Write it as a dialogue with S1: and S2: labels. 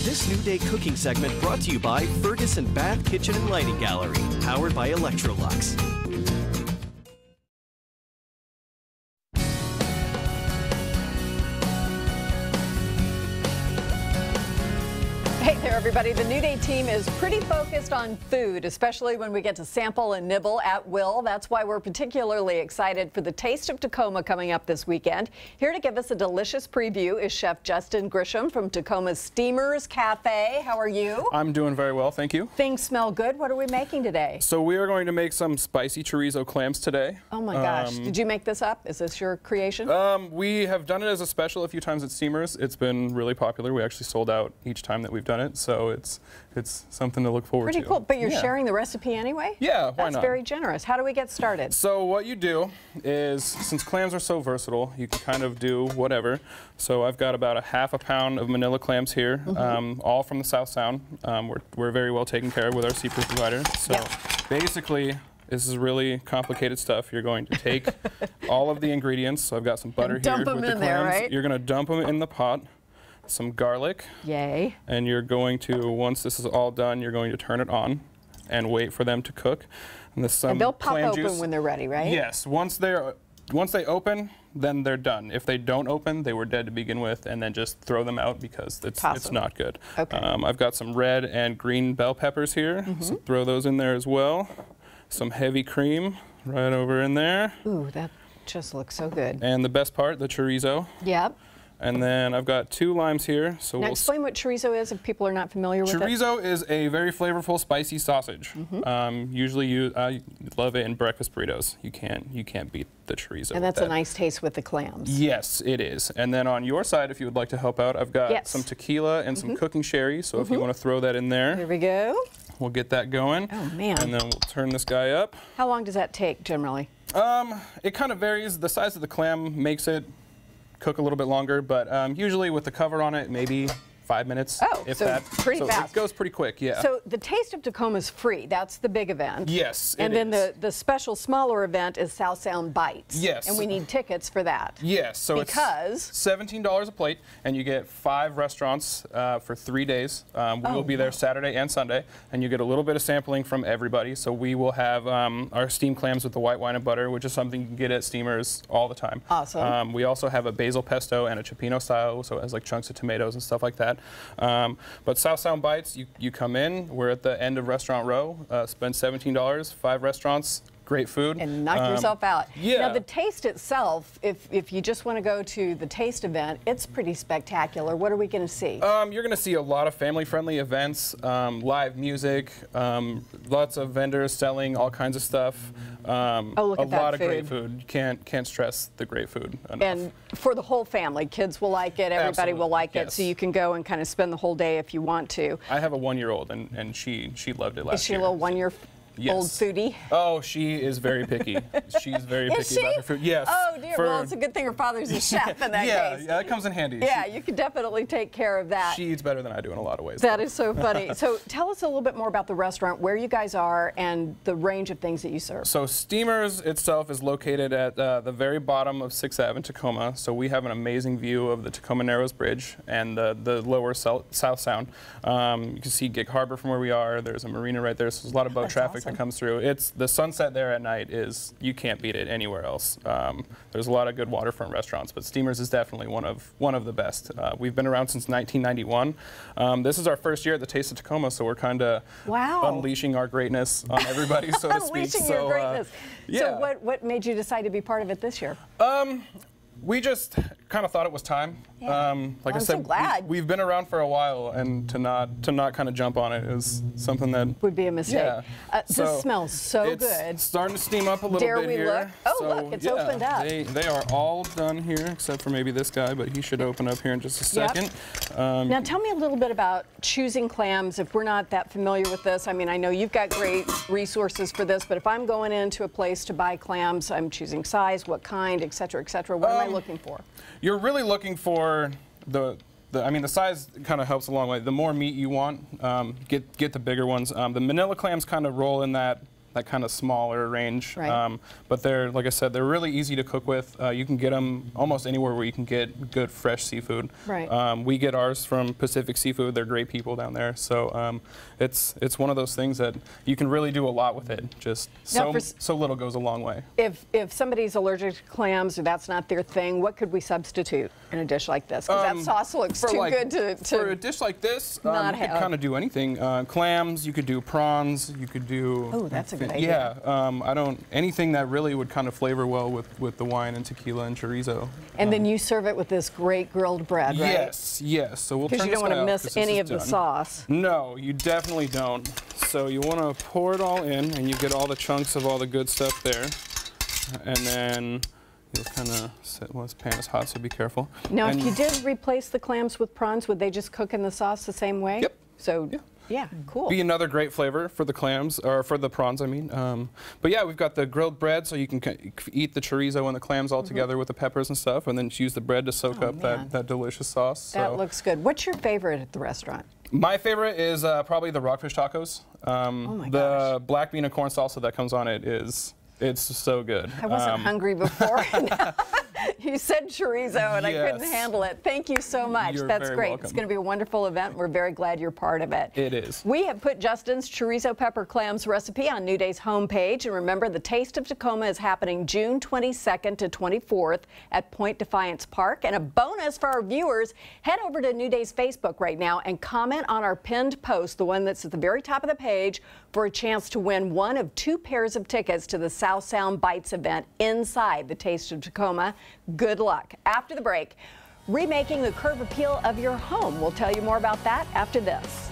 S1: This New Day cooking segment brought to you by Ferguson Bath Kitchen and Lighting Gallery, powered by Electrolux.
S2: Hey there, everybody. The New Day team is pretty focused on food, especially when we get to sample and nibble at will. That's why we're particularly excited for the Taste of Tacoma coming up this weekend. Here to give us a delicious preview is Chef Justin Grisham from Tacoma's Steamers Cafe. How are you?
S3: I'm doing very well, thank you.
S2: Things smell good. What are we making today?
S3: So we are going to make some spicy chorizo clams today.
S2: Oh my gosh. Did you make this up? Is this your creation?
S3: We have done it as a special a few times at Steamers. It's been really popular. We actually sold out each time that we've done it, so it's something to look forward to.
S2: Pretty cool. But you're sharing the recipe anyway?
S3: Yeah, why not?
S2: That's very generous. How do we get started?
S3: So what you do is, since clams are so versatile, you can kind of do whatever. So I've got about a half a pound of manila clams here, all from the South Sound. We're very well taken care of with our seafood provider. So basically, this is really complicated stuff. You're going to take all of the ingredients. So I've got some butter here with the clams. Dump them in there, right? You're going to dump them in the pot. Some garlic. Yay. And you're going to, once this is all done, you're going to turn it on and wait for them to cook. And
S2: they'll pop open when they're ready, right?
S3: Yes. Once they open, then they're done. If they don't open, they were dead to begin with, and then just throw them out because it's not good. Okay. I've got some red and green bell peppers here, so throw those in there as well. Some heavy cream right over in there. Ooh, that just looks so good. And the best part, the chorizo. Yep. And then I've got 2 limes here. So
S2: now explain what chorizo is if people are not familiar with it.
S3: Chorizo is a very flavorful, spicy sausage. Usually I love it in breakfast burritos. You can't beat the chorizo.
S2: And that's a nice taste with the clams.
S3: Yes, it is. And then on your side, if you would like to help out, I've got some tequila and some cooking sherry. So if you want to throw that in there. Here we go. We'll get that going. Oh man. And then we'll turn this guy up.
S2: How long does that take generally?
S3: It kind of varies. The size of the clam makes it cook a little bit longer, but usually with the cover on it, maybe 5 minutes. Oh, if that.
S2: Pretty fast.
S3: It goes pretty quick, yeah.
S2: So the Taste of Tacoma is free. That's the big event.
S3: Yes,
S2: and then the special smaller event is South Sound Bites. Yes. And we need tickets for that.
S3: Yes. So it's $17 a plate, and you get 5 restaurants for 3 days. We will be there Saturday and Sunday, and you get a little bit of sampling from everybody. So we will have our steamed clams with the white wine and butter, which is something you can get at Steamers all the time. Awesome. We also have a basil pesto and a cioppino style, so it has like chunks of tomatoes and stuff like that. But South Sound Bites, you come in, we're at the end of Restaurant Row, spend $17, 5 restaurants, great food. And knock
S2: yourself out. Yeah. Now the taste itself, if you just want to go to the taste event, it's pretty spectacular. What are we going to see?
S3: You're going to see a lot of family-friendly events, live music, lots of vendors selling all kinds of stuff.
S2: Look at that
S3: a lot of great food. You can't stress the great food enough.
S2: And for the whole family, kids will like it, everybody will like it, so you can go and kind of spend the whole day if you want to.
S3: I have a 1-year-old, and she loved it last year.
S2: Is she a little 1-year old foodie?
S3: Oh, she is very picky. She's very picky about her food. Yes.
S2: Oh dear. Well, it's a good thing her father's a chef in that case.
S3: Yeah, that comes in handy.
S2: Yeah, you can definitely take care of that.
S3: She eats better than I do in a lot of ways.
S2: That is so funny. So tell us a little bit more about the restaurant, where you guys are, and the range of things that you serve. So
S3: Steamers itself is located at the very bottom of 6th Ave in Tacoma. So we have an amazing view of the Tacoma Narrows Bridge and the lower South Sound. You can see Gig Harbor from where we are. There's a marina right there, so there's a lot of boat traffic that comes through. The sunset there at night you can't beat it anywhere else. There's a lot of good waterfront restaurants, but Steamers is definitely one of the best. We've been around since 1991. This is our first year at the Taste of Tacoma, so we're kind of unleashing our greatness on everybody, so to speak.
S2: Unleashing your greatness. So what made you decide to be part of it this year?
S3: We just kind of thought it was time.
S2: Yeah.
S3: Like I said,
S2: so glad.
S3: We've been around for a while, and to not kind of jump on it is something that
S2: would be a mistake. Yeah. This smells so good.
S3: It's starting to steam up a little bit here.
S2: Dare we look? Oh, look, it's opened up.
S3: They are all done here, except for maybe this guy, but he should open up here in just a second.
S2: Now tell me a little bit about choosing clams. If we're not that familiar with this, I mean, I know you've got great resources for this, but if I'm going into a place to buy clams, I'm choosing size, what kind, et cetera, et cetera. What am I looking for?
S3: You're really looking for I mean, the size kind of helps a long way. The more meat you want, get the bigger ones. The manila clams kind of roll in that that kind of smaller range.
S2: Right.
S3: But they're, like I said, they're really easy to cook with. You can get them almost anywhere where you can get good fresh seafood.
S2: Right.
S3: We get ours from Pacific Seafood. They're great people down there. So it's one of those things that you can really do a lot with it. Just so little goes a long way.
S2: If somebody's allergic to clams or that's not their thing, what could we substitute in a dish like this? Because that sauce looks too good to
S3: for a dish like this, you could kind of do anything. Clams, you could do prawns, you could do.
S2: Oh, that's a good idea.
S3: Yeah, anything that really would kind of flavor well with the wine and tequila and chorizo.
S2: And then you serve it with this great grilled bread, right?
S3: Yes, yes. So we'll turn
S2: because you don't want to miss any of the sauce.
S3: No, you definitely don't. So you want to pour it all in, and you get all the chunks of all the good stuff there, and then you'll kind of sit. Well, this pan is hot, so be careful.
S2: Now, if you did replace the clams with prawns, would they just cook in the sauce the same way?
S3: Yep.
S2: So. Yeah, cool.
S3: Be another great flavor for the clams, or for the prawns, I mean. But yeah, we've got the grilled bread, so you can eat the chorizo and the clams all together with the peppers and stuff, and then just use the bread to soak up that delicious sauce.
S2: That looks good. What's your favorite at the restaurant?
S3: My favorite is probably the rockfish tacos.
S2: Oh my
S3: the black bean and corn salsa that comes on it it's so good.
S2: I wasn't hungry before. You said chorizo, and I couldn't handle it. Thank you so much. That's great.
S3: Welcome.
S2: It's going to be a wonderful event. We're very glad you're part of it.
S3: It is.
S2: We have put Justin's Chorizo Pepper Clams recipe on New Day's homepage. And remember, the Taste of Tacoma is happening June 22nd to 24th at Point Defiance Park. And a bonus for our viewers, head over to New Day's Facebook right now and comment on our pinned post, the one that's at the very top of the page, for a chance to win one of 2 pairs of tickets to the South Sound Bites event inside the Taste of Tacoma. Good luck. After the break, remaking the curb appeal of your home. We'll tell you more about that after this.